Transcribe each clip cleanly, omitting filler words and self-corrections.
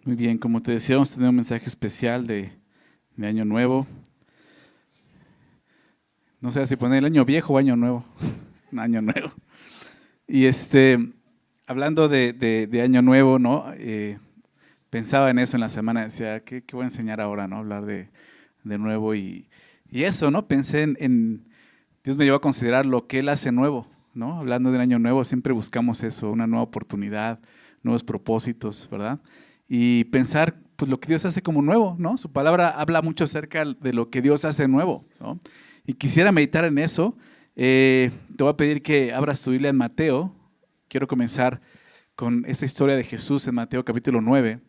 Muy bien, como te decía, vamos a tener un mensaje especial de Año Nuevo. No sé si poner el año viejo o año nuevo. Año nuevo. Y hablando de Año Nuevo, ¿no? Pensaba en eso en la semana, decía, ¿qué voy a enseñar ahora, ¿no? Hablar de nuevo y eso, ¿no? Pensé Dios me llevó a considerar lo que Él hace nuevo, ¿no? Hablando del año nuevo, siempre buscamos eso, una nueva oportunidad, nuevos propósitos, ¿verdad? Y pensar, pues, lo que Dios hace como nuevo, ¿no? Su palabra habla mucho acerca de lo que Dios hace nuevo, ¿no? Y quisiera meditar en eso. Te voy a pedir que abras tu Biblia en Mateo. Quiero comenzar con esta historia de Jesús en Mateo capítulo 9,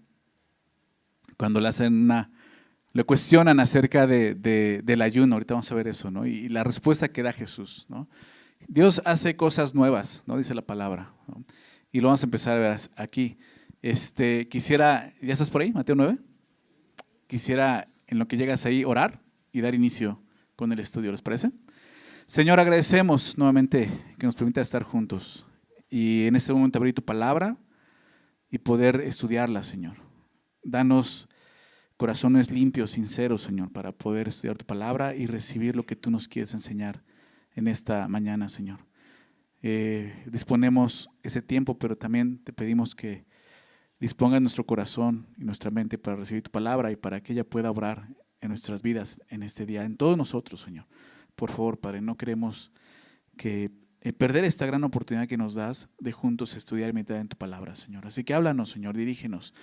cuando le cuestionan acerca del ayuno. Ahorita vamos a ver eso, ¿no? Y la respuesta que da Jesús, ¿no? Dios hace cosas nuevas, ¿no? Dice la palabra, ¿no? Y lo vamos a empezar a ver aquí. ¿Ya estás por ahí, Mateo 9? Quisiera, en lo que llegas ahí, orar y dar inicio con el estudio, ¿les parece? Señor, agradecemos nuevamente que nos permita estar juntos y en este momento abrir tu palabra y poder estudiarla, Señor. Danos corazones limpios, sinceros, Señor, para poder estudiar tu palabra y recibir lo que tú nos quieres enseñar en esta mañana, Señor. Disponemos ese tiempo, pero también te pedimos que dispongas nuestro corazón y nuestra mente para recibir tu palabra y para que ella pueda obrar en nuestras vidas en este día, en todos nosotros, Señor. Por favor, Padre, no queremos perder esta gran oportunidad que nos das de juntos estudiar y meditar en tu palabra, Señor. Así que háblanos, Señor, dirígenos.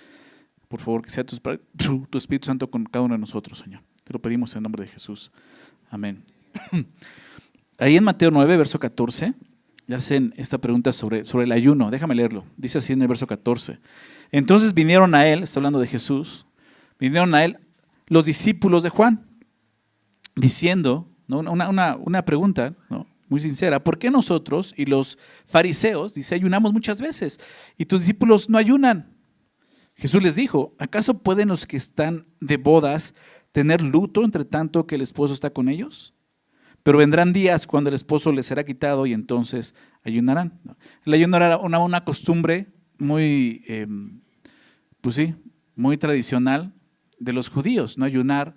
Por favor, que sea tu Espíritu Santo con cada uno de nosotros, Señor. Te lo pedimos en nombre de Jesús. Amén. Ahí en Mateo 9, verso 14, le hacen esta pregunta sobre el ayuno. Déjame leerlo. Dice así en el verso 14. Entonces vinieron a él, está hablando de Jesús, vinieron a él los discípulos de Juan, diciendo, ¿no? una pregunta, ¿no? Muy sincera, ¿por qué nosotros y los fariseos, dice, ayunamos muchas veces y tus discípulos no ayunan? Jesús les dijo, ¿acaso pueden los que están de bodas tener luto entre tanto que el esposo está con ellos? Pero vendrán días cuando el esposo les será quitado y entonces ayunarán. El ayuno era una costumbre muy, pues sí, muy tradicional de los judíos, no ayunar,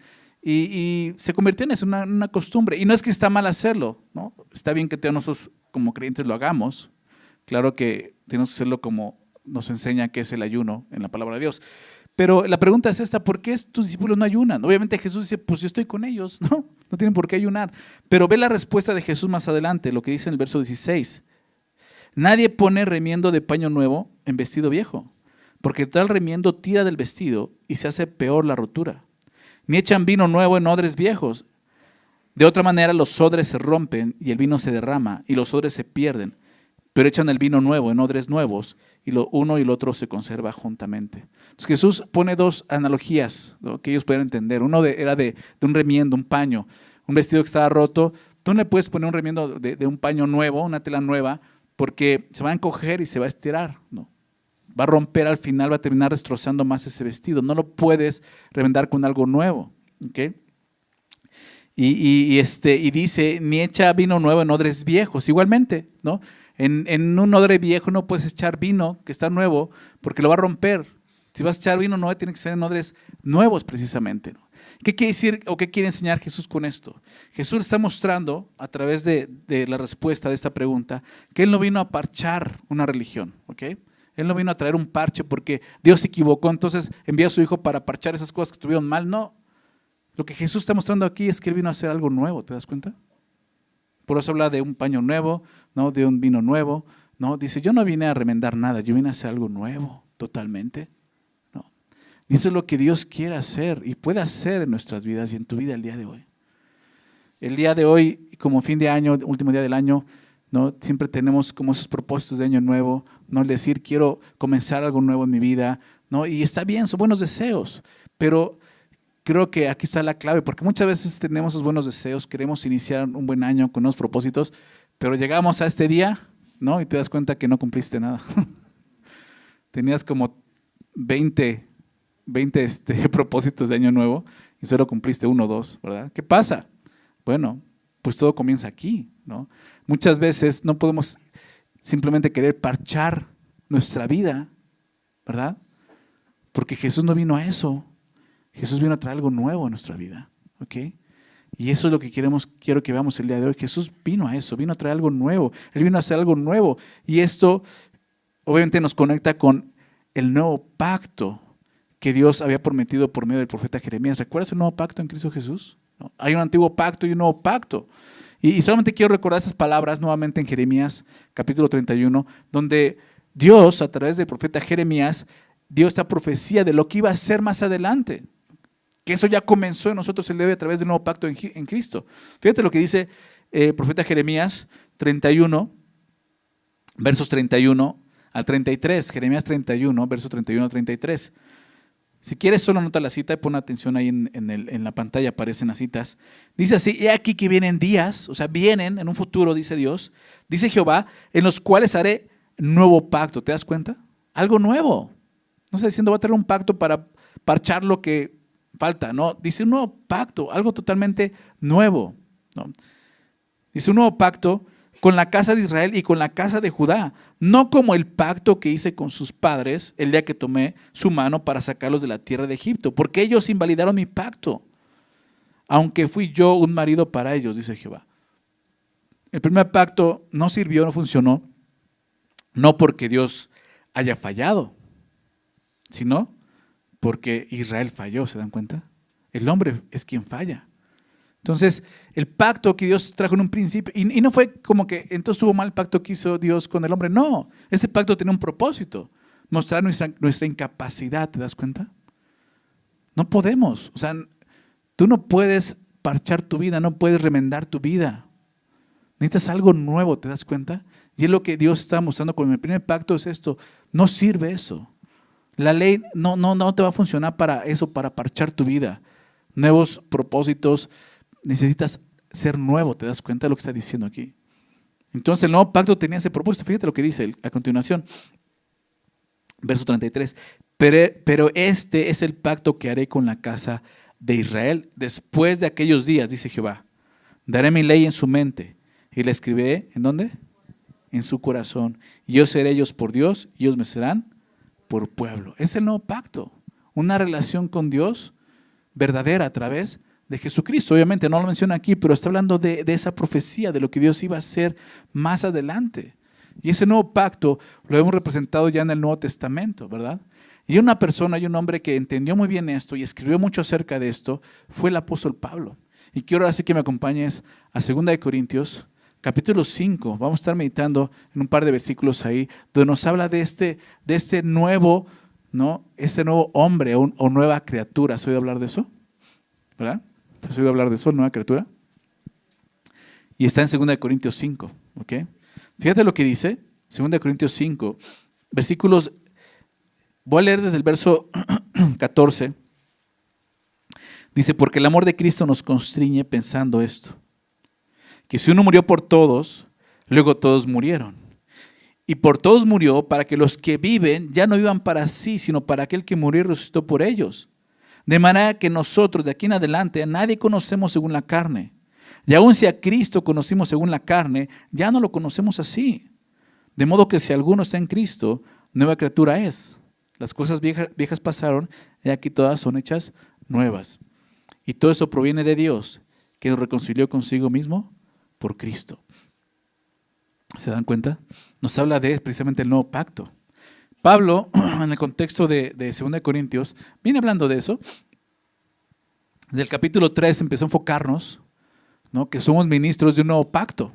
y se convirtió en eso, una costumbre. Y no es que está mal hacerlo, ¿no? Está bien que nosotros como creyentes lo hagamos. Claro que tenemos que hacerlo como nos enseña que es el ayuno en la palabra de Dios. Pero la pregunta es esta, ¿por qué tus discípulos no ayunan? Obviamente Jesús dice, pues yo estoy con ellos, no tienen por qué ayunar. Pero ve la respuesta de Jesús más adelante, lo que dice en el verso 16. Nadie pone remiendo de paño nuevo en vestido viejo, porque tal remiendo tira del vestido y se hace peor la rotura. Ni echan vino nuevo en odres viejos. De otra manera los odres se rompen y el vino se derrama y los odres se pierden. Pero echan el vino nuevo en odres nuevos y lo uno y el otro se conserva juntamente. Entonces Jesús pone dos analogías, ¿no? Que ellos pueden entender. Uno era de un remiendo, un paño, un vestido que estaba roto. Tú no le puedes poner un remiendo de un paño nuevo, una tela nueva, porque se va a encoger y se va a estirar, ¿no? Va a romper al final, va a terminar destrozando más ese vestido. No lo puedes remendar con algo nuevo, ¿ok? Y dice, ni echa vino nuevo en odres viejos. Igualmente, ¿no? En un odre viejo no puedes echar vino que está nuevo porque lo va a romper. Si vas a echar vino nuevo, tiene que ser en odres nuevos precisamente, ¿no? ¿Qué quiere decir o qué quiere enseñar Jesús con esto? Jesús está mostrando a través de la respuesta de esta pregunta que Él no vino a parchar una religión, ¿ok? Él no vino a traer un parche porque Dios se equivocó, entonces envió a su Hijo para parchar esas cosas que estuvieron mal. No. Lo que Jesús está mostrando aquí es que Él vino a hacer algo nuevo, ¿te das cuenta? Por eso habla de un paño nuevo, ¿no? De un vino nuevo, ¿no? Dice, yo no vine a remendar nada, yo vine a hacer algo nuevo, totalmente, ¿no? Y eso es lo que Dios quiere hacer y puede hacer en nuestras vidas y en tu vida el día de hoy. El día de hoy, como fin de año, último día del año, ¿no? Siempre tenemos como esos propósitos de año nuevo, ¿no? El decir, quiero comenzar algo nuevo en mi vida, ¿no? Y está bien, son buenos deseos, pero creo que aquí está la clave, porque muchas veces tenemos esos buenos deseos, queremos iniciar un buen año con nuevos propósitos, pero llegamos a este día, ¿no? Y te das cuenta que no cumpliste nada. Tenías como 20 propósitos de año nuevo y solo cumpliste 1 o 2, ¿verdad? ¿Qué pasa? Bueno, pues todo comienza aquí, ¿no? Muchas veces no podemos simplemente querer parchar nuestra vida, ¿verdad? Porque Jesús no vino a eso. Jesús vino a traer algo nuevo a nuestra vida. ¿Ok? Y eso es lo que quiero que veamos el día de hoy. Jesús vino a eso, vino a traer algo nuevo. Él vino a hacer algo nuevo. Y esto obviamente nos conecta con el nuevo pacto que Dios había prometido por medio del profeta Jeremías. ¿Recuerdas el nuevo pacto en Cristo Jesús? ¿No? Hay un antiguo pacto y un nuevo pacto. Y solamente quiero recordar esas palabras nuevamente en Jeremías capítulo 31, donde Dios, a través del profeta Jeremías, dio esta profecía de lo que iba a ser más adelante. Que eso ya comenzó en nosotros el día de hoy a través del nuevo pacto en Cristo. Fíjate lo que dice el profeta Jeremías 31, versos 31 al 33. Jeremías 31, versos 31 al 33. Si quieres, solo anota la cita y pon atención ahí en la pantalla, aparecen las citas. Dice así: he aquí que vienen días, o sea, vienen en un futuro, dice Dios, dice Jehová, en los cuales haré nuevo pacto. ¿Te das cuenta? Algo nuevo. No está diciendo va a tener un pacto para parchar lo que falta, no. Dice un nuevo pacto, algo totalmente nuevo, ¿no? Dice un nuevo pacto con la casa de Israel y con la casa de Judá, no como el pacto que hice con sus padres el día que tomé su mano para sacarlos de la tierra de Egipto, porque ellos invalidaron mi pacto, aunque fui yo un marido para ellos, dice Jehová. El primer pacto no sirvió, no funcionó, no porque Dios haya fallado, sino porque Israel falló. ¿Se dan cuenta? El hombre es quien falla. Entonces, el pacto que Dios trajo en un principio, y no fue como que entonces estuvo mal el pacto que hizo Dios con el hombre. No, ese pacto tenía un propósito, mostrar nuestra incapacidad. ¿Te das cuenta? No podemos, o sea, tú no puedes parchar tu vida, no puedes remendar tu vida. Necesitas algo nuevo, ¿te das cuenta? Y es lo que Dios está mostrando con el primer pacto, es esto. No sirve eso. La ley no te va a funcionar para eso, para parchar tu vida. Nuevos propósitos, necesitas ser nuevo, ¿te das cuenta de lo que está diciendo aquí? Entonces el nuevo pacto tenía ese propósito. Fíjate lo que dice a continuación. Verso 33. Pero este es el pacto que haré con la casa de Israel después de aquellos días, dice Jehová. Daré mi ley en su mente y la escribiré, ¿en dónde? En su corazón. Y yo seré ellos por Dios y ellos me serán por pueblo. Es el nuevo pacto. Una relación con Dios verdadera a través de Jesucristo. Obviamente no lo menciona aquí, pero está hablando de esa profecía, de lo que Dios iba a hacer más adelante. Y ese nuevo pacto lo hemos representado ya en el Nuevo Testamento, ¿verdad? Y una persona y un hombre que entendió muy bien esto y escribió mucho acerca de esto fue el apóstol Pablo. Y quiero así que me acompañes a 2 Corintios, capítulo 5. Vamos a estar meditando en un par de versículos ahí, donde nos habla de este nuevo, ¿no? Ese nuevo hombre o nueva criatura. ¿Has oído hablar de eso? ¿Verdad? ¿Has oído hablar de eso, nueva criatura? Y está en 2 Corintios 5, ¿ok? Fíjate lo que dice, 2 Corintios 5, versículos, voy a leer desde el verso 14. Dice, porque el amor de Cristo nos constriñe pensando esto, que si uno murió por todos, luego todos murieron. Y por todos murió para que los que viven ya no vivan para sí, sino para aquel que murió y resucitó por ellos. De manera que nosotros de aquí en adelante a nadie conocemos según la carne. Y aun si a Cristo conocimos según la carne, ya no lo conocemos así. De modo que si alguno está en Cristo, nueva criatura es. Las cosas viejas pasaron y aquí todas son hechas nuevas. Y todo eso proviene de Dios, que nos reconcilió consigo mismo por Cristo. ¿Se dan cuenta? Nos habla de precisamente el nuevo pacto. Pablo, en el contexto de 2 Corintios, viene hablando de eso. Del capítulo 3 empezó a enfocarnos, ¿no? Que somos ministros de un nuevo pacto,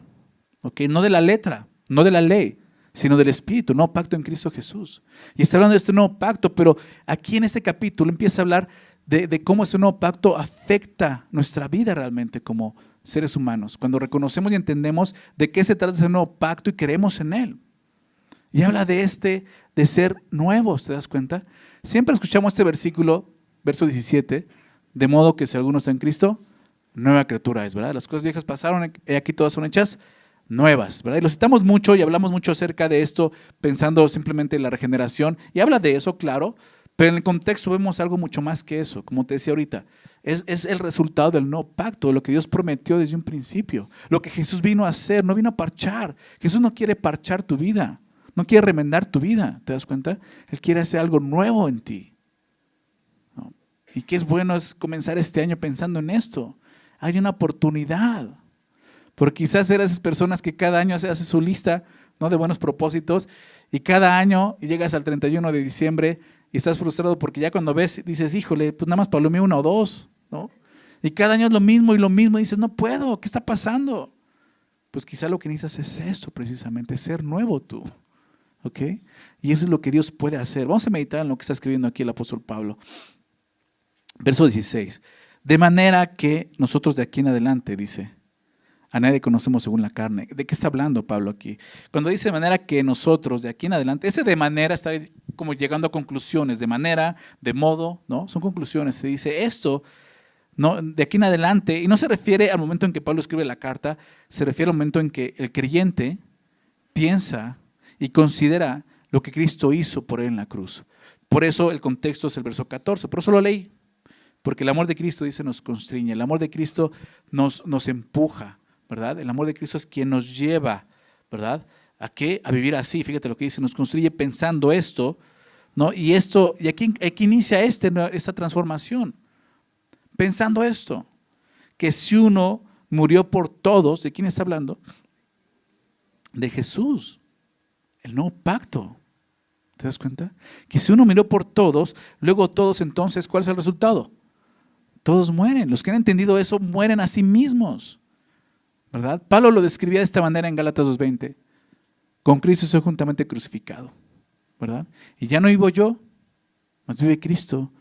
¿okay? No de la letra, no de la ley, sino del Espíritu, nuevo pacto en Cristo Jesús. Y está hablando de este nuevo pacto, pero aquí en este capítulo empieza a hablar de cómo ese nuevo pacto afecta nuestra vida realmente como seres humanos, cuando reconocemos y entendemos de qué se trata ese nuevo pacto y creemos en él. Y habla de ser nuevos, ¿te das cuenta? Siempre escuchamos este versículo, verso 17, de modo que si alguno está en Cristo, nueva criatura es, ¿verdad? Las cosas viejas pasaron, aquí todas son hechas nuevas, ¿verdad? Y lo citamos mucho y hablamos mucho acerca de esto, pensando simplemente en la regeneración, y habla de eso, claro, pero en el contexto vemos algo mucho más que eso, como te decía ahorita. Es el resultado del nuevo pacto, de lo que Dios prometió desde un principio, lo que Jesús vino a hacer, no vino a parchar. Jesús no quiere parchar tu vida, no quiere remendar tu vida, ¿te das cuenta? Él quiere hacer algo nuevo en ti, Y qué es bueno es comenzar este año pensando en esto. Hay una oportunidad. Porque quizás eres esas personas que cada año hace su lista, ¿no?, de buenos propósitos, y cada año llegas al 31 de diciembre y estás frustrado porque ya cuando ves, dices, híjole, pues nada más palomé una o dos, ¿no? Y cada año es lo mismo y dices, no puedo, ¿qué está pasando? Pues quizá lo que necesitas es esto precisamente, ser nuevo tú, ¿ok? Y eso es lo que Dios puede hacer. Vamos a meditar en lo que está escribiendo aquí el apóstol Pablo. Verso 16. De manera que nosotros de aquí en adelante, dice, a nadie conocemos según la carne. ¿De qué está hablando Pablo aquí? Cuando dice de manera que nosotros de aquí en adelante, ese de manera está como llegando a conclusiones, de manera, de modo, ¿no? Son conclusiones. Se dice esto, ¿no?, de aquí en adelante, y no se refiere al momento en que Pablo escribe la carta, se refiere al momento en que el creyente piensa y considera lo que Cristo hizo por él en la cruz. Por eso el contexto es el verso 14, por eso lo leí. Porque el amor de Cristo, dice, nos constriñe, el amor de Cristo nos empuja, ¿verdad? El amor de Cristo es quien nos lleva, ¿verdad? ¿A qué? A vivir así. Fíjate lo que dice, nos construye pensando esto, ¿no? Y aquí inicia esta transformación. Pensando esto, que si uno murió por todos, ¿de quién está hablando? De Jesús, el nuevo pacto. ¿Te das cuenta? Que si uno murió por todos, luego todos entonces, ¿cuál es el resultado? Todos mueren. Los que han entendido eso mueren a sí mismos, ¿verdad? Pablo lo describía de esta manera en Gálatas 2:20. Con Cristo soy juntamente crucificado, ¿verdad? Y ya no vivo yo, mas vive Cristo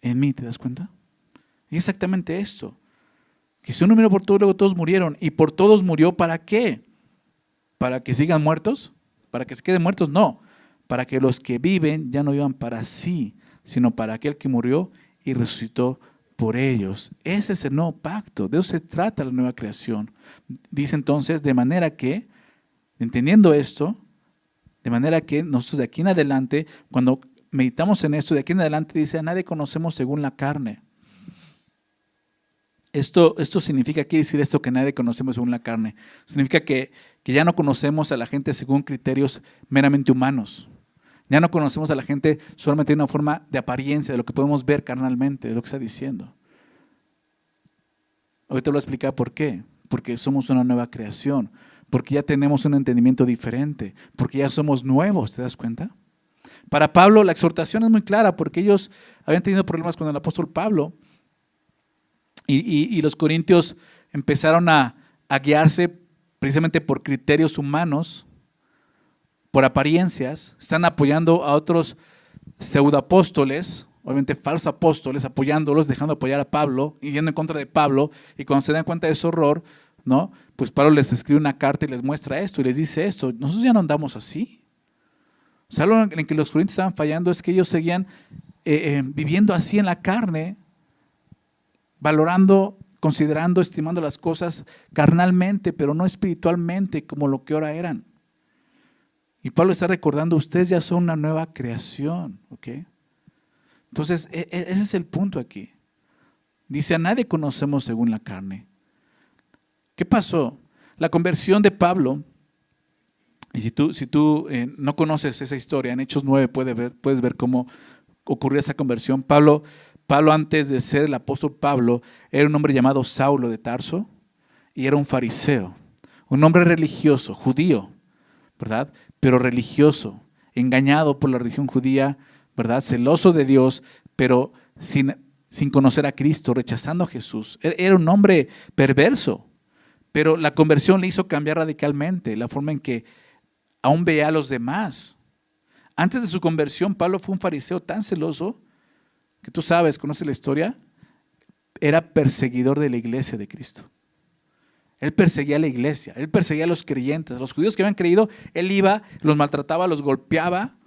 en mí, ¿te das cuenta? Y exactamente esto. Que si uno murió por todos, luego todos murieron. ¿Y por todos murió para qué? ¿Para que sigan muertos? ¿Para que se queden muertos? No. Para que los que viven ya no vivan para sí, sino para aquel que murió y resucitó por ellos. Ese es el nuevo pacto. De eso se trata la nueva creación. Dice entonces, de manera que, entendiendo esto, de manera que nosotros de aquí en adelante, cuando meditamos en esto, de aquí en adelante dice, a nadie conocemos según la carne. Esto significa, ¿qué decir esto que nadie conocemos según la carne? Significa que ya no conocemos a la gente según criterios meramente humanos. Ya no conocemos a la gente solamente de una forma de apariencia, de lo que podemos ver carnalmente, de lo que está diciendo. Ahorita lo voy a explicar por qué. Porque somos una nueva creación, porque ya tenemos un entendimiento diferente, porque ya somos nuevos, ¿te das cuenta? Para Pablo la exhortación es muy clara, porque ellos habían tenido problemas con el apóstol Pablo, y los corintios empezaron a guiarse precisamente por criterios humanos, por apariencias. Están apoyando a otros pseudoapóstoles, obviamente falsos apóstoles, apoyándolos, dejando de apoyar a Pablo y yendo en contra de Pablo. Y cuando se dan cuenta de ese horror, ¿no?, pues Pablo les escribe una carta y les muestra esto y les dice esto. Nosotros ya no andamos así. O sea, algo en que los corintios estaban fallando es que ellos seguían viviendo así en la carne, valorando, considerando, estimando las cosas carnalmente, pero no espiritualmente como lo que ahora eran. Y Pablo está recordando, ustedes ya son una nueva creación, ¿ok? Entonces, ese es el punto aquí. Dice, a nadie conocemos según la carne. ¿Qué pasó? La conversión de Pablo, y si tú no conoces esa historia, en Hechos 9 puedes ver cómo ocurrió esa conversión. Pablo, antes de ser el apóstol Pablo, era un hombre llamado Saulo de Tarso y era un fariseo, un hombre religioso, judío, ¿verdad? Pero religioso, engañado por la religión judía, ¿verdad? Celoso de Dios, pero sin conocer a Cristo, rechazando a Jesús. Era un hombre perverso, pero la conversión le hizo cambiar radicalmente la forma en que aún veía a los demás. Antes de su conversión, Pablo fue un fariseo tan celoso que tú sabes, conoces la historia, era perseguidor de la iglesia de Cristo. Él perseguía a la iglesia, él perseguía a los creyentes, a los judíos que habían creído. Él iba, los maltrataba, los golpeaba,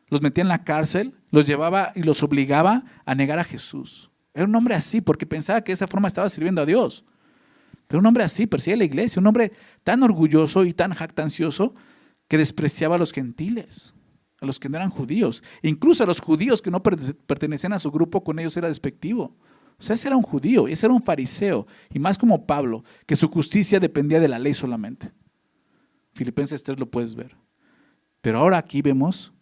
los metía en la cárcel, los llevaba y los obligaba a negar a Jesús. Era un hombre así porque pensaba que de esa forma estaba sirviendo a Dios. Pero un hombre así perseguía a la iglesia, un hombre tan orgulloso y tan jactancioso que despreciaba a los gentiles, a los que no eran judíos. Incluso a los judíos que no pertenecían a su grupo, con ellos era despectivo. O sea, ese era un judío, ese era un fariseo, y más como Pablo, que su justicia dependía de la ley solamente. Filipenses 3 lo puedes ver. Pero ahora aquí vemos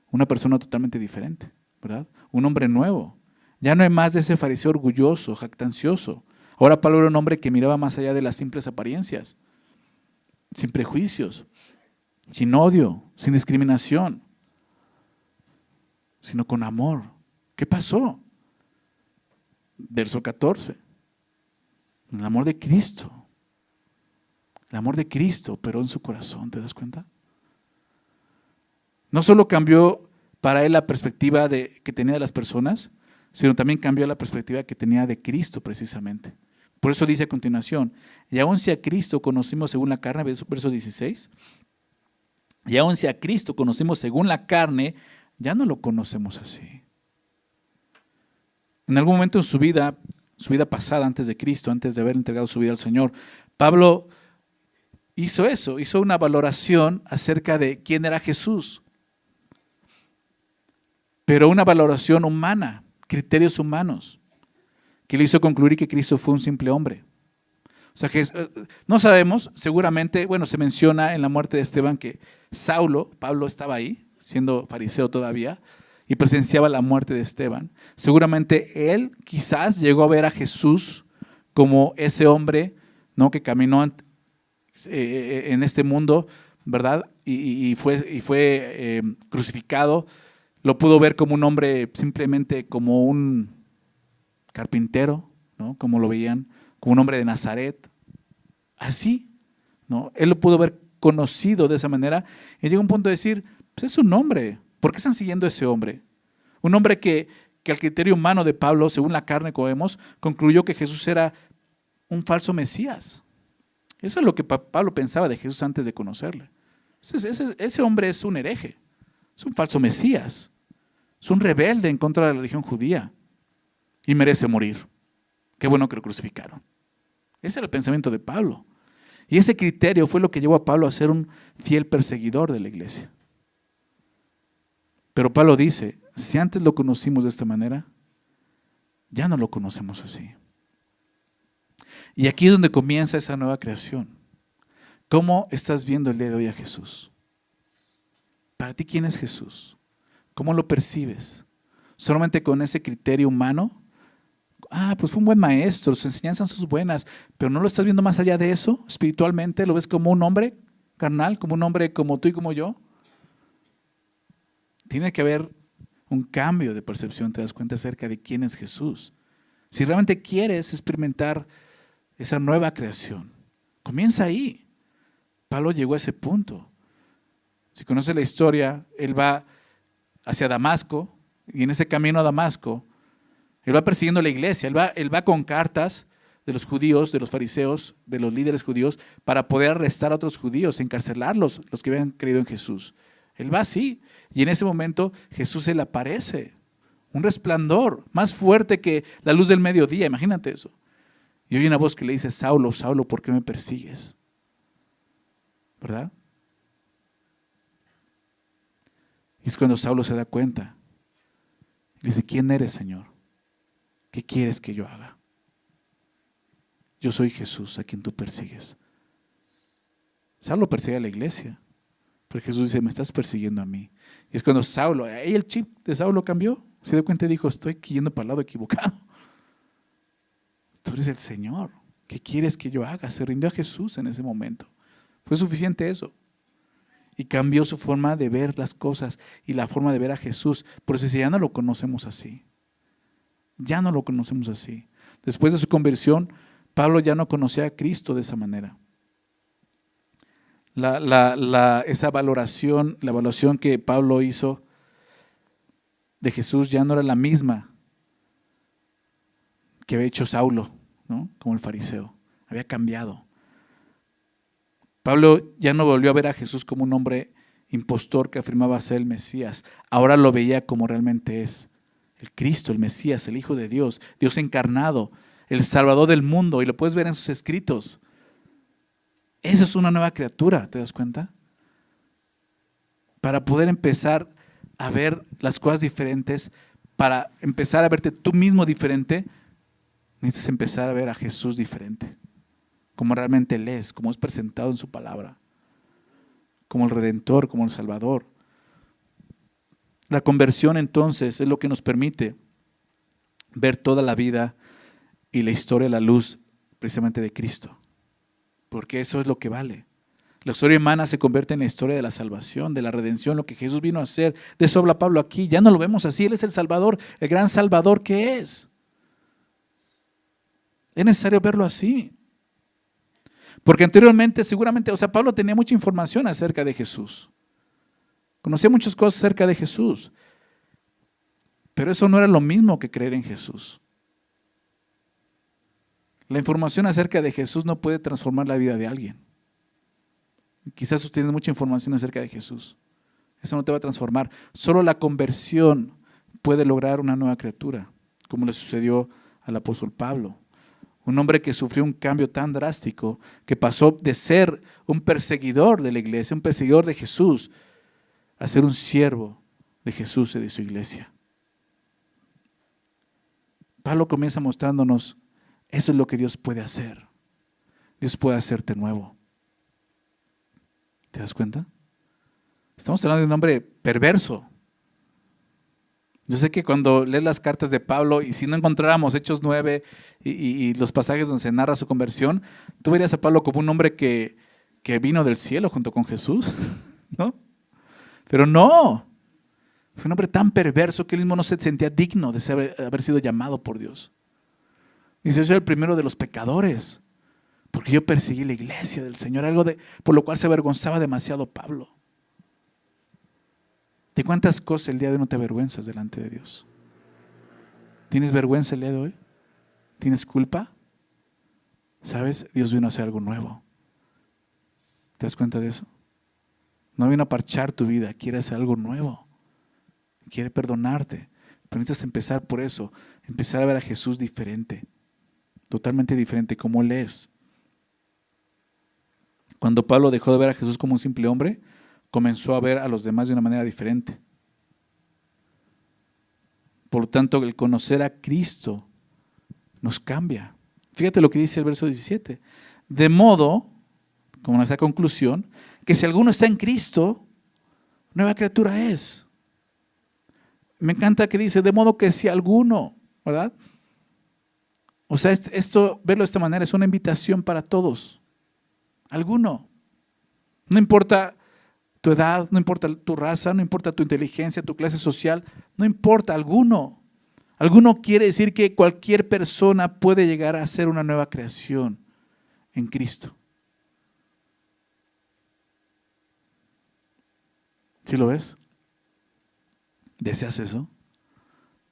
una persona totalmente diferente, ¿verdad? Un hombre nuevo. Ya no hay más de ese fariseo orgulloso, jactancioso. Ahora Pablo era un hombre que miraba más allá de las simples apariencias, sin prejuicios, sin odio, sin discriminación, sino con amor. ¿Qué pasó? Verso 14. El amor de Cristo. El amor de Cristo operó en su corazón, ¿te das cuenta? No solo cambió para él la perspectiva que tenía de las personas, sino también cambió la perspectiva que tenía de Cristo precisamente. Por eso dice a continuación, y aun si a Cristo conocimos según la carne, verso 16, y aun si a Cristo conocimos según la carne, ya no lo conocemos así. En algún momento en su vida pasada, antes de Cristo, antes de haber entregado su vida al Señor, Pablo hizo eso, hizo una valoración acerca de quién era Jesús. Pero una valoración humana, criterios humanos, que le hizo concluir que Cristo fue un simple hombre. O sea que no sabemos, seguramente, bueno, se menciona en la muerte de Esteban que Pablo estaba ahí, siendo fariseo todavía, y presenciaba la muerte de Esteban. Seguramente él quizás llegó a ver a Jesús como ese hombre, ¿no?, que caminó en este mundo, ¿verdad? Y fue crucificado. Lo pudo ver como un hombre, simplemente como un carpintero, ¿no?, como lo veían, como un hombre de Nazaret. Así, ¿no? Él lo pudo haber conocido de esa manera y llega un punto de decir, pues es un hombre, ¿por qué están siguiendo a ese hombre? Un hombre que al criterio humano de Pablo, según la carne, como vemos, concluyó que Jesús era un falso Mesías. Eso es lo que Pablo pensaba de Jesús antes de conocerle. Ese hombre es un hereje, es un falso Mesías, es un rebelde en contra de la religión judía y merece morir. Qué bueno que lo crucificaron. Ese era el pensamiento de Pablo. Y ese criterio fue lo que llevó a Pablo a ser un fiel perseguidor de la iglesia. Pero Pablo dice, si antes lo conocimos de esta manera, ya no lo conocemos así. Y aquí es donde comienza esa nueva creación. ¿Cómo estás viendo el día de hoy a Jesús? Para ti, ¿quién es Jesús? ¿Cómo lo percibes? ¿Solamente con ese criterio humano? Pues fue un buen maestro, sus enseñanzas son buenas, pero ¿no lo estás viendo más allá de eso? Espiritualmente, ¿lo ves como un hombre carnal, como un hombre como tú y como yo? Tiene que haber un cambio de percepción, te das cuenta acerca de quién es Jesús. Si realmente quieres experimentar esa nueva creación, comienza ahí. Pablo llegó a ese punto. Si conoces la historia, él va hacia Damasco y en ese camino a Damasco, él va persiguiendo la iglesia, él va con cartas de los judíos, de los fariseos, de los líderes judíos, para poder arrestar a otros judíos, encarcelarlos, los que habían creído en Jesús. Él va así, y en ese momento Jesús se le aparece, un resplandor más fuerte que la luz del mediodía, imagínate eso. Y oye una voz que le dice, Saulo, Saulo, ¿por qué me persigues? ¿Verdad? Y es cuando Saulo se da cuenta. Le dice, ¿quién eres, Señor? ¿Qué quieres que yo haga? Yo soy Jesús, a quien tú persigues. Saulo persigue a la iglesia, pero Jesús dice, me estás persiguiendo a mí. Y es cuando Saulo, ahí el chip de Saulo cambió. Se dio cuenta y dijo, estoy yendo para el lado equivocado. Tú eres el Señor. ¿Qué quieres que yo haga? Se rindió a Jesús en ese momento. Fue suficiente eso. Y cambió su forma de ver las cosas y la forma de ver a Jesús. Por eso ya no lo conocemos así. Ya no lo conocemos así. Después de su conversión, Pablo ya no conocía a Cristo de esa manera. Esa valoración, la evaluación que Pablo hizo de Jesús ya no era la misma que había hecho Saulo, ¿no?, como el fariseo. Había cambiado. Pablo ya no volvió a ver a Jesús como un hombre impostor que afirmaba ser el Mesías. Ahora lo veía como realmente es. El Cristo, el Mesías, el Hijo de Dios, Dios encarnado, el Salvador del mundo, y lo puedes ver en sus escritos. Esa es una nueva criatura, ¿te das cuenta? Para poder empezar a ver las cosas diferentes, para empezar a verte tú mismo diferente, necesitas empezar a ver a Jesús diferente, como realmente Él es, como es presentado en su palabra, como el Redentor, como el Salvador. La conversión entonces es lo que nos permite ver toda la vida y la historia a la luz precisamente de Cristo, porque eso es lo que vale. La historia humana se convierte en la historia de la salvación, de la redención, lo que Jesús vino a hacer. De eso habla Pablo aquí. Ya no lo vemos así. Él es el Salvador, el gran Salvador que es. Es necesario verlo así. Porque anteriormente, seguramente, Pablo tenía mucha información acerca de Jesús. Conocía muchas cosas acerca de Jesús. Pero eso no era lo mismo que creer en Jesús. La información acerca de Jesús no puede transformar la vida de alguien. Quizás tú tienes mucha información acerca de Jesús. Eso no te va a transformar. Solo la conversión puede lograr una nueva criatura, como le sucedió al apóstol Pablo. Un hombre que sufrió un cambio tan drástico que pasó de ser un perseguidor de la iglesia, un perseguidor de Jesús, a ser un siervo de Jesús y de su iglesia. Pablo comienza mostrándonos, eso es lo que Dios puede hacer. Dios puede hacerte nuevo. ¿Te das cuenta? Estamos hablando de un hombre perverso. Yo sé que cuando lees las cartas de Pablo, y si no encontráramos Hechos 9 y los pasajes donde se narra su conversión, tú verías a Pablo como un hombre que vino del cielo junto con Jesús, ¿no? Pero no, fue un hombre tan perverso que él mismo no se sentía digno de haber sido llamado por Dios. Dice, yo soy el primero de los pecadores, porque yo perseguí la iglesia del Señor, por lo cual se avergonzaba demasiado Pablo. ¿De cuántas cosas el día de hoy no te avergüenzas delante de Dios? ¿Tienes vergüenza el día de hoy? ¿Tienes culpa? ¿Sabes? Dios vino a hacer algo nuevo. ¿Te das cuenta de eso? No vino a parchar tu vida, quiere hacer algo nuevo. Quiere perdonarte. Pero necesitas empezar por eso, empezar a ver a Jesús diferente, totalmente diferente, como Él es. Cuando Pablo dejó de ver a Jesús como un simple hombre, comenzó a ver a los demás de una manera diferente. Por lo tanto, el conocer a Cristo nos cambia. Fíjate lo que dice el verso 17. De modo, como nuestra conclusión, que si alguno está en Cristo, nueva criatura es. Me encanta que dice, de modo que si alguno, ¿verdad? O sea, esto, verlo de esta manera, es una invitación para todos. Alguno. No importa tu edad, no importa tu raza, no importa tu inteligencia, tu clase social, no importa, alguno. Alguno quiere decir que cualquier persona puede llegar a ser una nueva creación en Cristo. ¿Sí lo ves? ¿Deseas eso?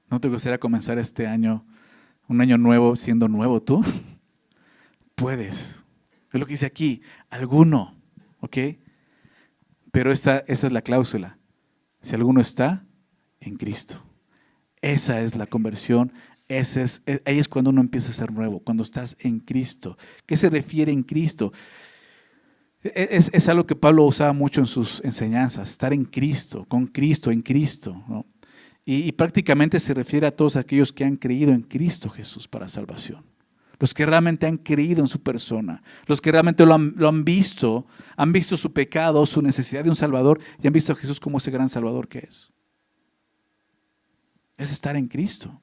¿No te gustaría comenzar este año, un año nuevo, siendo nuevo tú? Puedes. Es lo que dice aquí, alguno, ¿ok? Pero esa es la cláusula. Si alguno está en Cristo. Esa es la conversión. Ahí es cuando uno empieza a ser nuevo, cuando estás en Cristo. ¿Qué se refiere en Cristo? Es algo que Pablo usaba mucho en sus enseñanzas, estar en Cristo, con Cristo, en Cristo, ¿no? Y prácticamente se refiere a todos aquellos que han creído en Cristo Jesús para salvación. Los que realmente han creído en su persona, los que realmente lo han visto su pecado, su necesidad de un Salvador y han visto a Jesús como ese gran Salvador que es. Es estar en Cristo.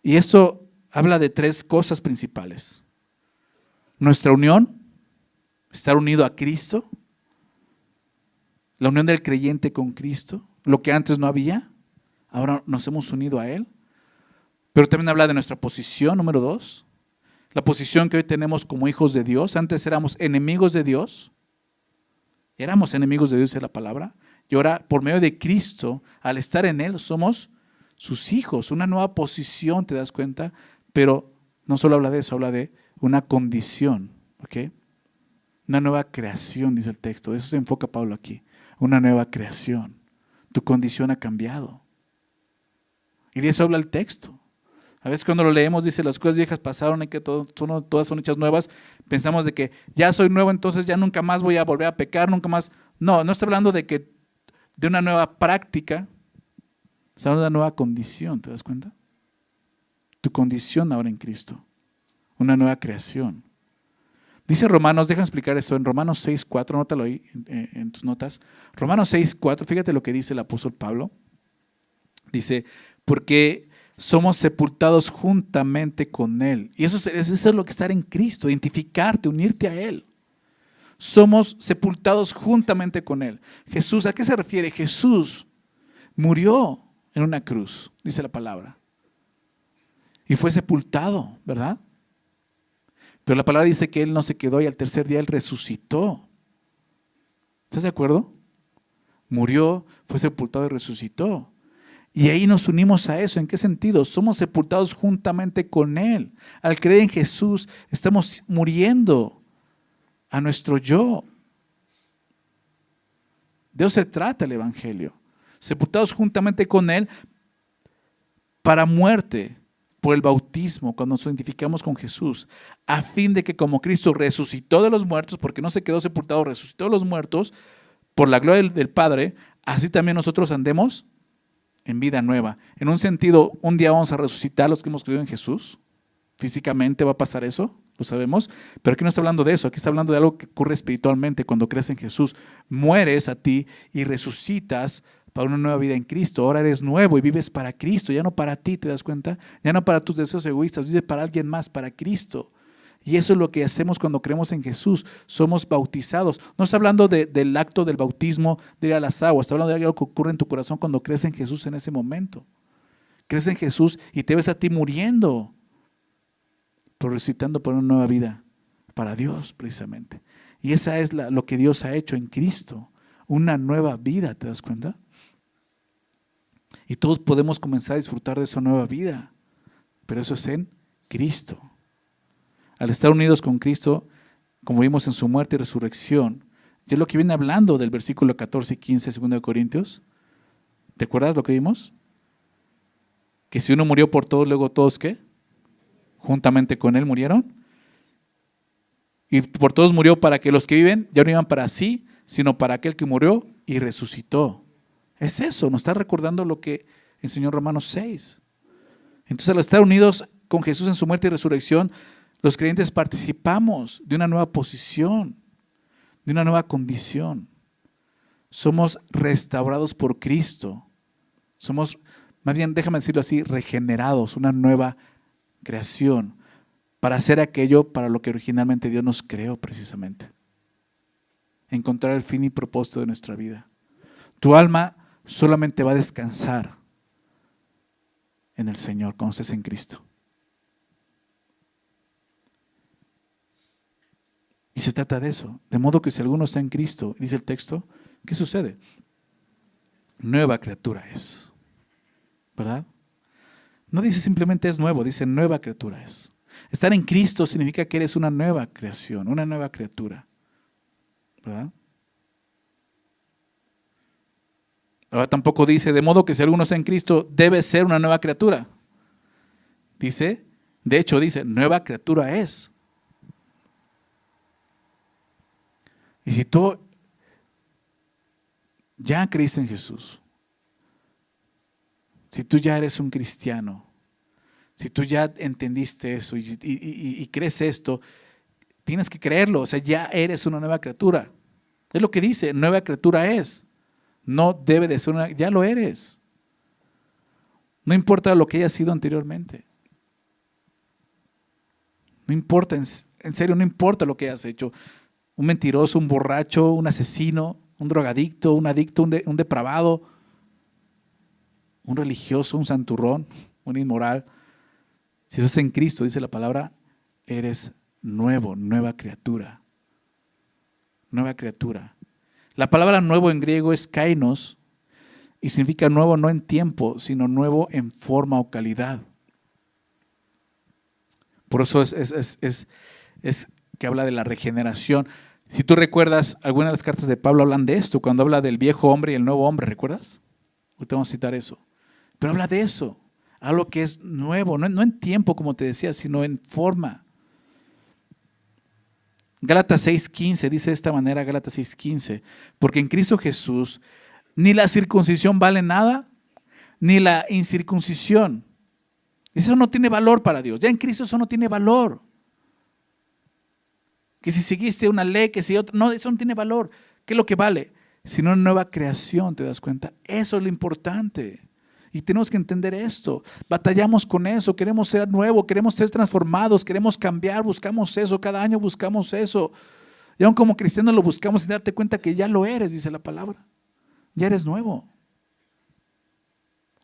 Y esto habla de tres cosas principales. Nuestra unión, estar unido a Cristo, la unión del creyente con Cristo, lo que antes no había, ahora nos hemos unido a Él. Pero también habla de nuestra posición, número 2, la posición que hoy tenemos como hijos de Dios. Antes éramos enemigos de Dios, éramos enemigos de Dios en la palabra, y ahora por medio de Cristo, al estar en Él, somos sus hijos, una nueva posición, ¿te das cuenta? Pero no solo habla de eso, habla de una condición, ¿ok? Una nueva creación, dice el texto, de eso se enfoca Pablo aquí, una nueva creación. Tu condición ha cambiado. Y de eso habla el texto. A veces cuando lo leemos dice las cosas viejas pasaron y que todas son hechas nuevas. Pensamos de que ya soy nuevo, entonces ya nunca más voy a volver a pecar, nunca más. No está hablando de una nueva práctica. Está hablando de una nueva condición, ¿te das cuenta? Tu condición ahora en Cristo. Una nueva creación. Dice Romanos, déjame explicar eso, en Romanos 6:4, anótalo ahí en tus notas. Romanos 6:4, fíjate lo que dice el apóstol Pablo. Dice, porque somos sepultados juntamente con Él. Y eso es lo que es estar en Cristo, identificarte, unirte a Él. Somos sepultados juntamente con Él. Jesús, ¿a qué se refiere? Jesús murió en una cruz, dice la palabra. Y fue sepultado, ¿verdad? Pero la palabra dice que Él no se quedó y al tercer día Él resucitó. ¿Estás de acuerdo? Murió, fue sepultado y resucitó. Y ahí nos unimos a eso. ¿En qué sentido? Somos sepultados juntamente con Él. Al creer en Jesús, estamos muriendo a nuestro yo. De eso se trata el Evangelio. Sepultados juntamente con Él para muerte por el bautismo, cuando nos identificamos con Jesús, a fin de que como Cristo resucitó de los muertos, porque no se quedó sepultado, resucitó de los muertos, por la gloria del Padre, así también nosotros andemos en vida nueva. En un sentido, un día vamos a resucitar los que hemos creído en Jesús. Físicamente va a pasar eso, lo sabemos. Pero aquí no está hablando de eso, aquí está hablando de algo que ocurre espiritualmente cuando crees en Jesús. Mueres a ti y resucitas para una nueva vida en Cristo. Ahora eres nuevo y vives para Cristo, ya no para ti, ¿te das cuenta? Ya no para tus deseos egoístas, vives para alguien más, para Cristo. Y eso es lo que hacemos cuando creemos en Jesús. Somos bautizados. No está hablando del acto del bautismo de ir a las aguas. Está hablando de algo que ocurre en tu corazón cuando crees en Jesús en ese momento. Crees en Jesús y te ves a ti muriendo, pero resucitando por una nueva vida para Dios precisamente. Y esa es lo que Dios ha hecho en Cristo. Una nueva vida, ¿te das cuenta? Y todos podemos comenzar a disfrutar de esa nueva vida. Pero eso es en Cristo. Al estar unidos con Cristo, como vimos en su muerte y resurrección, y es lo que viene hablando del versículo 14 y 15 de 2 de Corintios. ¿Te acuerdas lo que vimos? Que si uno murió por todos, luego todos, ¿qué? Juntamente con Él murieron. Y por todos murió para que los que viven ya no iban para sí, sino para aquel que murió y resucitó. Es eso, nos está recordando lo que enseñó Romanos 6. Entonces, al estar unidos con Jesús en su muerte y resurrección, los creyentes participamos de una nueva posición, de una nueva condición. Somos restaurados por Cristo. Somos, más bien, déjame decirlo así, regenerados, una nueva creación, para hacer aquello para lo que originalmente Dios nos creó precisamente. Encontrar el fin y propósito de nuestra vida. Tu alma solamente va a descansar en el Señor cuando estés en Cristo. Y se trata de eso. De modo que si alguno está en Cristo, dice el texto, ¿qué sucede? Nueva criatura es. ¿Verdad? No dice simplemente es nuevo, dice nueva criatura es. Estar en Cristo significa que eres una nueva creación, una nueva criatura. ¿Verdad? Ahora tampoco dice, de modo que si alguno está en Cristo, debe ser una nueva criatura. Dice, de hecho dice, nueva criatura es. Y si tú ya creíste en Jesús, si tú ya eres un cristiano, si tú ya entendiste eso y crees esto, tienes que creerlo, o sea, ya eres una nueva criatura. Es lo que dice, nueva criatura es. No debe de ser ya lo eres. No importa lo que hayas sido anteriormente. No importa, en serio, no importa lo que hayas hecho. Un mentiroso, un borracho, un asesino, un drogadicto, un adicto, un depravado, un religioso, un santurrón, un inmoral. Si estás en Cristo, dice la palabra, eres nuevo, nueva criatura. Nueva criatura. La palabra nuevo en griego es kainos y significa nuevo no en tiempo, sino nuevo en forma o calidad. Por eso es que habla de la regeneración. Si tú recuerdas, algunas de las cartas de Pablo hablan de esto, cuando habla del viejo hombre y el nuevo hombre, ¿recuerdas? Ahorita vamos a citar eso. Pero habla de eso, algo que es nuevo, no en tiempo, como te decía, sino en forma. Gálatas 6:15 dice de esta manera, Gálatas 6:15, porque en Cristo Jesús ni la circuncisión vale nada, ni la incircuncisión. Eso no tiene valor para Dios. Ya en Cristo eso no tiene valor. Que si seguiste una ley, que si otra, no, eso no tiene valor. ¿Qué es lo que vale? Sino una nueva creación, ¿te das cuenta? Eso es lo importante. Y tenemos que entender esto. Batallamos con eso, queremos ser nuevo, queremos ser transformados, queremos cambiar, buscamos eso, cada año buscamos eso. Y aún como cristianos lo buscamos sin darte cuenta que ya lo eres, dice la palabra. Ya eres nuevo.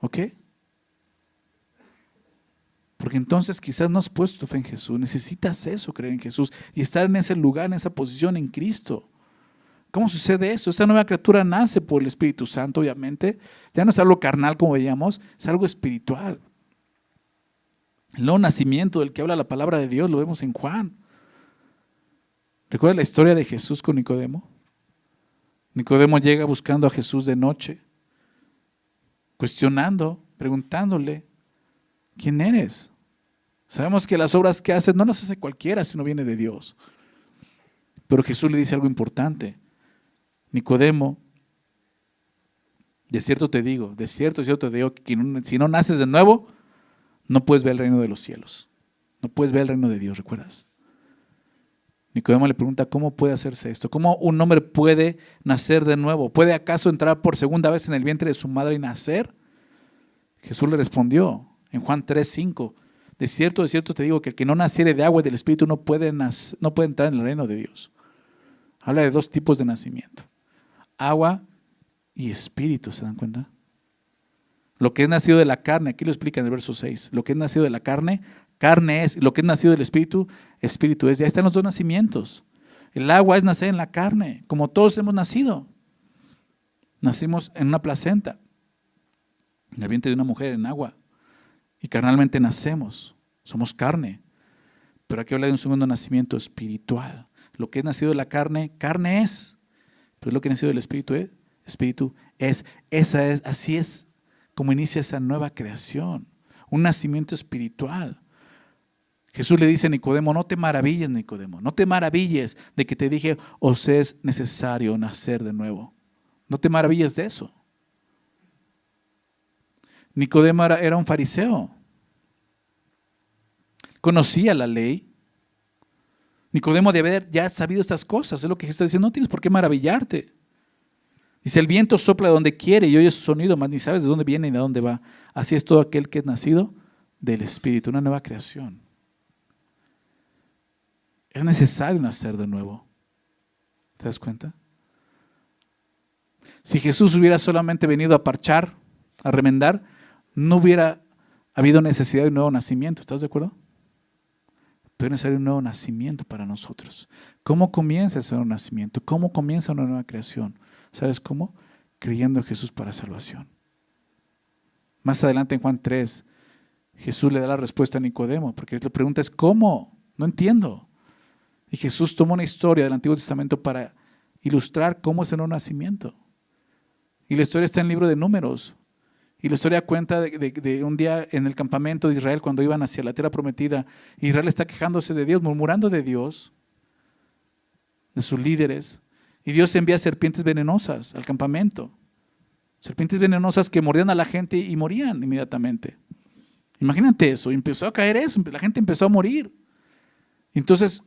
¿Ok? Porque entonces quizás no has puesto tu fe en Jesús. Necesitas eso, creer en Jesús y estar en ese lugar, en esa posición en Cristo. ¿Cómo sucede eso? Esta nueva criatura nace por el Espíritu Santo, obviamente. Ya no es algo carnal como veíamos, es algo espiritual. El nuevo nacimiento del que habla la palabra de Dios lo vemos en Juan. ¿Recuerdas la historia de Jesús con Nicodemo? Nicodemo llega buscando a Jesús de noche, cuestionando, preguntándole, ¿quién eres? Sabemos que las obras que haces no las hace cualquiera si no viene de Dios. Pero Jesús le dice algo importante. Nicodemo, de cierto te digo, de cierto te digo que si no naces de nuevo, no puedes ver el reino de los cielos. No puedes ver el reino de Dios, ¿recuerdas? Nicodemo le pregunta, ¿cómo puede hacerse esto? ¿Cómo un hombre puede nacer de nuevo? ¿Puede acaso entrar por segunda vez en el vientre de su madre y nacer? Jesús le respondió en Juan 3:5, de cierto te digo que el que no naciere de agua y del Espíritu no puede entrar en el reino de Dios. Habla de dos tipos de nacimiento. Agua y espíritu, ¿se dan cuenta? Lo que es nacido de la carne, aquí lo explica en el verso 6, lo que es nacido de la carne, carne es, lo que es nacido del espíritu, espíritu es. Ya están los dos nacimientos. El agua es nacer en la carne, como todos hemos nacido. Nacimos en una placenta, en el vientre de una mujer en agua, y carnalmente nacemos, somos carne. Pero aquí habla de un segundo nacimiento espiritual. Lo que es nacido de la carne, carne es. Pero lo que es nacido del espíritu es. Así es como inicia esa nueva creación. Un nacimiento espiritual. Jesús le dice a Nicodemo, no te maravilles, Nicodemo, no te maravilles de que te dije, os es necesario nacer de nuevo. No te maravilles de eso. Nicodemo era un fariseo. Conocía la ley. Nicodemo debe haber ya sabido estas cosas. Es lo que Jesús está diciendo, no tienes por qué maravillarte. Dice, el viento sopla donde quiere y oyes su sonido, mas ni sabes de dónde viene ni de dónde va. Así es todo aquel que es nacido del Espíritu, una nueva creación. Es necesario nacer de nuevo. ¿Te das cuenta? Si Jesús hubiera solamente venido a parchar, a remendar, no hubiera habido necesidad de un nuevo nacimiento. ¿Estás de acuerdo? Pero es necesario un nuevo nacimiento para nosotros. ¿Cómo comienza ese nuevo nacimiento? ¿Cómo comienza una nueva creación? ¿Sabes cómo? Creyendo en Jesús para salvación. Más adelante en Juan 3, Jesús le da la respuesta a Nicodemo, porque la pregunta es ¿cómo? No entiendo. Y Jesús tomó una historia del Antiguo Testamento para ilustrar cómo es el nuevo nacimiento. Y la historia está en el libro de Números. Y la historia cuenta de un día en el campamento de Israel, cuando iban hacia la tierra prometida. Israel está quejándose de Dios, murmurando de Dios, de sus líderes. Y Dios envía serpientes venenosas al campamento. Serpientes venenosas que mordían a la gente y morían inmediatamente. Imagínate eso, empezó a caer eso, la gente empezó a morir. Entonces